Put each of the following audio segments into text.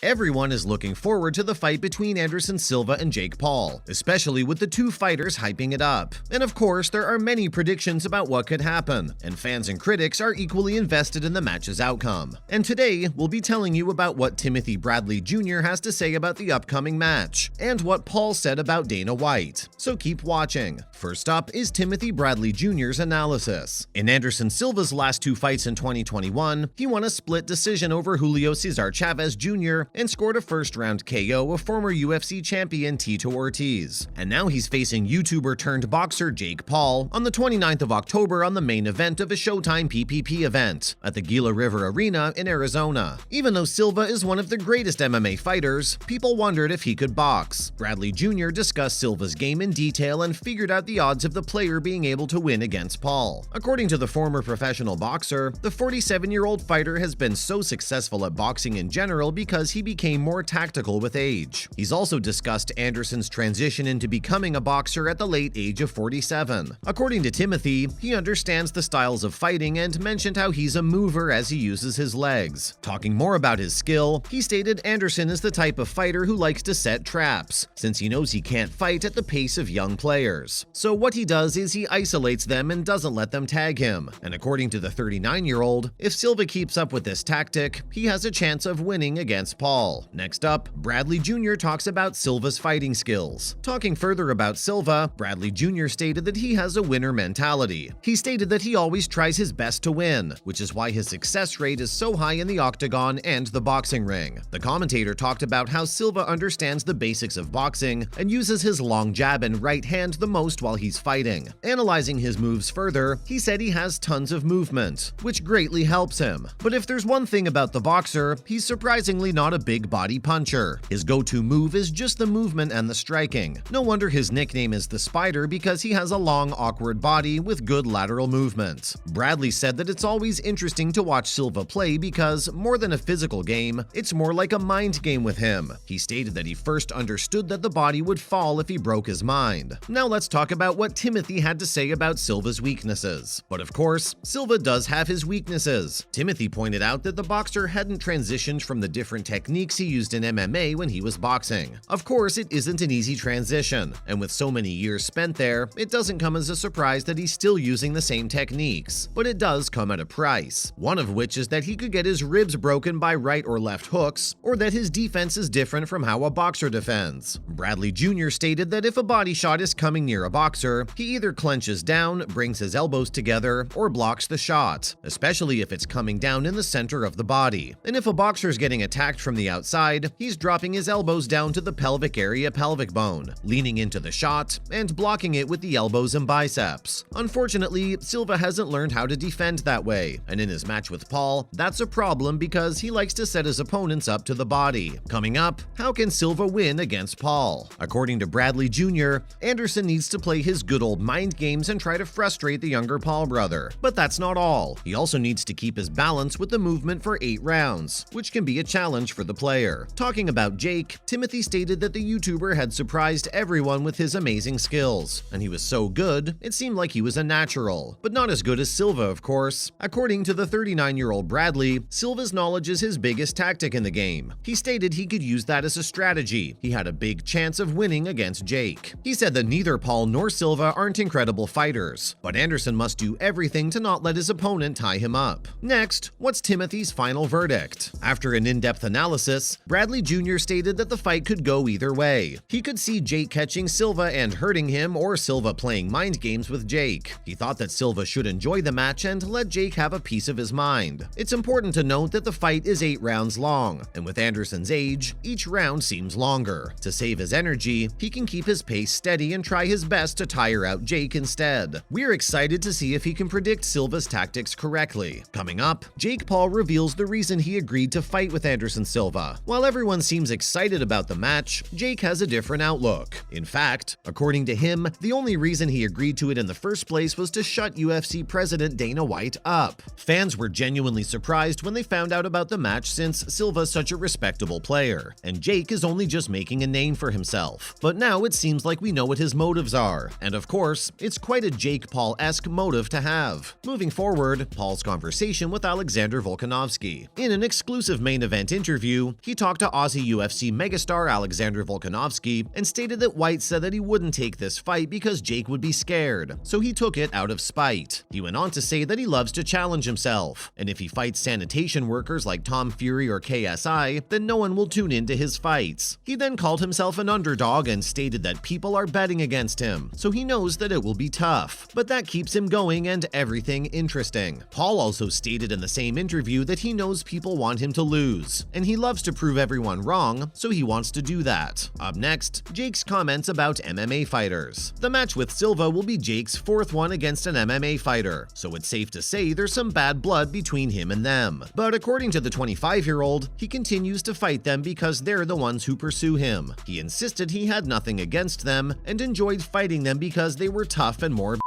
Everyone is looking forward to the fight between Anderson Silva and Jake Paul, especially with the two fighters hyping it up. And of course, there are many predictions about what could happen, and fans and critics are equally invested in the match's outcome. And today, we'll be telling you about what Timothy Bradley Jr. has to say about the upcoming match, and what Paul said about Dana White. So keep watching. First up is Timothy Bradley Jr.'s analysis. In Anderson Silva's last two fights in 2021, he won a split decision over Julio Cesar Chavez Jr. and scored a first-round KO of former UFC champion Tito Ortiz. And now he's facing YouTuber-turned-boxer Jake Paul on the 29th of October on the main event of a Showtime PPP event at the Gila River Arena in Arizona. Even though Silva is one of the greatest MMA fighters, people wondered if he could box. Bradley Jr. discussed Silva's game in detail and figured out the odds of the player being able to win against Paul. According to the former professional boxer, the 47-year-old fighter has been so successful at boxing in general because he became more tactical with age. He's also discussed Anderson's transition into becoming a boxer at the late age of 47. According to Timothy, he understands the styles of fighting and mentioned how he's a mover as he uses his legs. Talking more about his skill, he stated Anderson is the type of fighter who likes to set traps, since he knows he can't fight at the pace of young players. So what he does is he isolates them and doesn't let them tag him. And according to the 39-year-old, if Silva keeps up with this tactic, he has a chance of winning against Paul. Next up, Bradley Jr. talks about Silva's fighting skills. Talking further about Silva, Bradley Jr. stated that he has a winner mentality. He stated that he always tries his best to win, which is why his success rate is so high in the octagon and the boxing ring. The commentator talked about how Silva understands the basics of boxing and uses his long jab and right hand the most while he's fighting. Analyzing his moves further, he said he has tons of movement, which greatly helps him. But if there's one thing about the boxer, he's surprisingly not a big body puncher. His go-to move is just the movement and the striking. No wonder his nickname is the Spider, because he has a long, awkward body with good lateral movement. Bradley said that it's always interesting to watch Silva play because, more than a physical game, it's more like a mind game with him. He stated that he first understood that the body would fall if he broke his mind. Now let's talk about what Timothy had to say about Silva's weaknesses. But of course, Silva does have his weaknesses. Timothy pointed out that the boxer hadn't transitioned from the different techniques he used in MMA when he was boxing. Of course, it isn't an easy transition, and with so many years spent there, it doesn't come as a surprise that he's still using the same techniques. But it does come at a price, one of which is that he could get his ribs broken by right or left hooks, or that his defense is different from how a boxer defends. Bradley Jr. stated that if a body shot is coming near a boxer, he either clenches down, brings his elbows together, or blocks the shot, especially if it's coming down in the center of the body. And if a boxer's getting attacked from the outside, he's dropping his elbows down to the pelvic area pelvic bone, leaning into the shot, and blocking it with the elbows and biceps. Unfortunately, Silva hasn't learned how to defend that way, and in his match with Paul, that's a problem because he likes to set his opponents up to the body. Coming up, how can Silva win against Paul? According to Bradley Jr., Anderson needs to play his good old mind games and try to frustrate the younger Paul brother. But that's not all. He also needs to keep his balance with the movement for 8 rounds, which can be a challenge for the player. Talking about Jake, Timothy stated that the YouTuber had surprised everyone with his amazing skills, and he was so good, it seemed like he was a natural. But not as good as Silva, of course. According to the 39-year-old Bradley, Silva's knowledge is his biggest tactic in the game. He stated he could use that as a strategy. He had a big chance of winning against Jake. He said that neither Paul nor Silva aren't incredible fighters, but Anderson must do everything to not let his opponent tie him up. Next, what's Timothy's final verdict? After an in-depth analysis, Bradley Jr. stated that the fight could go either way. He could see Jake catching Silva and hurting him, or Silva playing mind games with Jake. He thought that Silva should enjoy the match and let Jake have a piece of his mind. It's important to note that the fight is 8 rounds long, and with Anderson's age, each round seems longer. To save his energy, he can keep his pace steady and try his best to tire out Jake instead. We're excited to see if he can predict Silva's tactics correctly. Coming up, Jake Paul reveals the reason he agreed to fight with Anderson Silva. While everyone seems excited about the match, Jake has a different outlook. In fact, according to him, the only reason he agreed to it in the first place was to shut UFC president Dana White up. Fans were genuinely surprised when they found out about the match since Silva's such a respectable player, and Jake is only just making a name for himself. But now it seems like we know what his motives are, and of course, it's quite a Jake Paul-esque motive to have. Moving forward, Paul's conversation with Alexander Volkanovski. In an exclusive main event interview, interview, he talked to Aussie UFC megastar Alexander Volkanovski and stated that White said that he wouldn't take this fight because Jake would be scared, so he took it out of spite. He went on to say that he loves to challenge himself, and if he fights sanitation workers like Tom Fury or KSI, then no one will tune into his fights. He then called himself an underdog and stated that people are betting against him, so he knows that it will be tough, but that keeps him going and everything interesting. Paul also stated in the same interview that he knows people want him to lose, and he loves to prove everyone wrong, so he wants to do that. Up next, Jake's comments about MMA fighters. The match with Silva will be Jake's fourth one against an MMA fighter, so it's safe to say there's some bad blood between him and them. But according to the 25-year-old, he continues to fight them because they're the ones who pursue him. He insisted he had nothing against them and enjoyed fighting them because they were tough and more.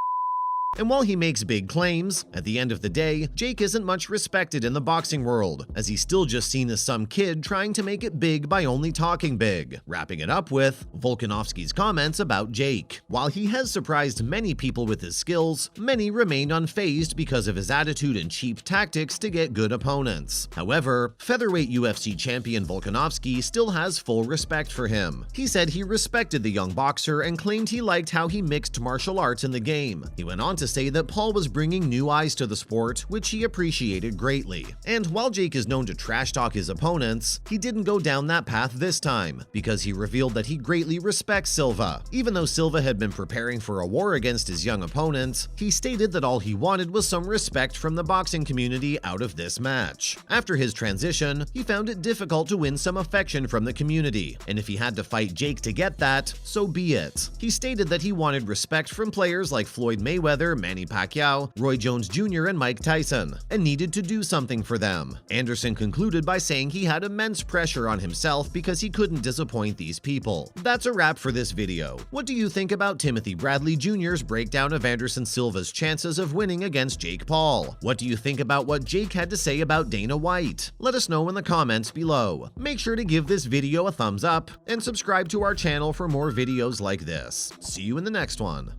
And while he makes big claims, at the end of the day, Jake isn't much respected in the boxing world, as he's still just seen as some kid trying to make it big by only talking big. Wrapping it up with Volkanovski's comments about Jake. While he has surprised many people with his skills, many remained unfazed because of his attitude and cheap tactics to get good opponents. However, featherweight UFC champion Volkanovski still has full respect for him. He said he respected the young boxer and claimed he liked how he mixed martial arts in the game. He went on to say that Paul was bringing new eyes to the sport, which he appreciated greatly. And while Jake is known to trash talk his opponents, he didn't go down that path this time, because he revealed that he greatly respects Silva. Even though Silva had been preparing for a war against his young opponent, he stated that all he wanted was some respect from the boxing community out of this match. After his transition, he found it difficult to win some affection from the community, and if he had to fight Jake to get that, so be it. He stated that he wanted respect from players like Floyd Mayweather, Manny Pacquiao, Roy Jones Jr., and Mike Tyson, and needed to do something for them. Anderson concluded by saying he had immense pressure on himself because he couldn't disappoint these people. That's a wrap for this video. What do you think about Timothy Bradley Jr.'s breakdown of Anderson Silva's chances of winning against Jake Paul? What do you think about what Jake had to say about Dana White? Let us know in the comments below. Make sure to give this video a thumbs up and subscribe to our channel for more videos like this. See you in the next one.